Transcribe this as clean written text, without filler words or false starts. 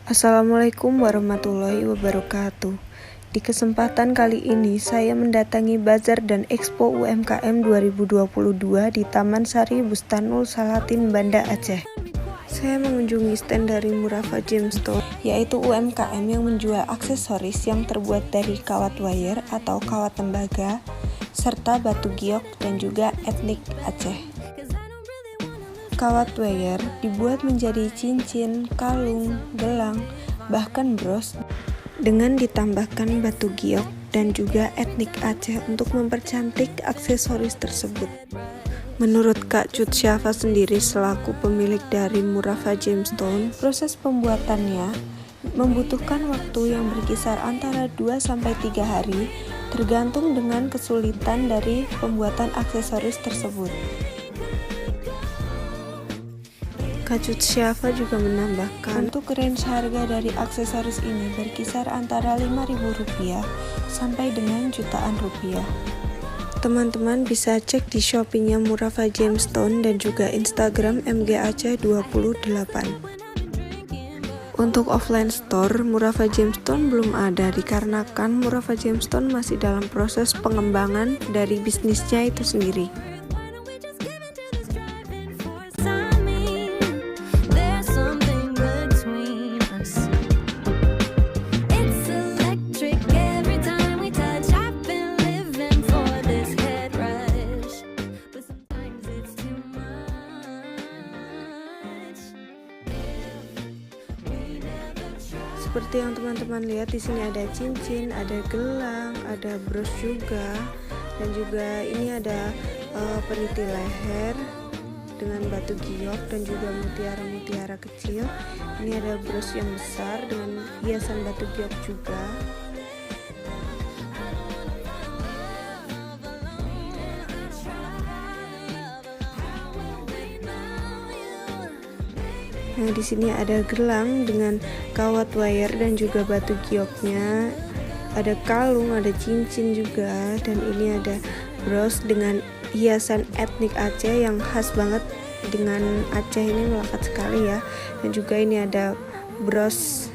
Assalamualaikum warahmatullahi wabarakatuh. Di kesempatan kali ini saya mendatangi Bazar dan Expo UMKM 2022 di Taman Sari Bustanul Salatin, Banda Aceh. Saya mengunjungi stand dari Murafa Gemstone, yaitu UMKM yang menjual aksesoris yang terbuat dari kawat wire atau kawat tembaga, serta batu giok dan juga etnik Aceh. Kawat wire dibuat menjadi cincin, kalung, gelang, bahkan bros dengan ditambahkan batu giok dan juga etnik Aceh untuk mempercantik aksesoris tersebut. Menurut Kak Cut Syafa sendiri selaku pemilik dari Murafa Gemstone, proses pembuatannya membutuhkan waktu yang berkisar antara 2-3 hari tergantung dengan kesulitan dari pembuatan aksesoris tersebut. Kak Cut Syafa juga menambahkan, untuk range harga dari aksesoris ini berkisar antara Rp5.000 sampai dengan jutaan rupiah. Teman-teman bisa cek di Shopee-nya Murafa Gemstone dan juga Instagram mgaceh28. Untuk offline store, Murafa Gemstone belum ada dikarenakan Murafa Gemstone masih dalam proses pengembangan dari bisnisnya itu sendiri. Seperti yang teman-teman lihat di sini ada cincin, ada gelang, ada bros juga, dan juga ini ada peniti leher dengan batu giok dan juga mutiara-mutiara kecil. Ini ada bros yang besar dengan hiasan batu giok juga. Nah, di sini ada gelang dengan kawat wire dan juga batu gioknya. Ada kalung, ada cincin juga, dan ini ada bros dengan hiasan etnik Aceh yang khas banget dengan Aceh, ini melekat sekali ya. Dan juga ini ada bros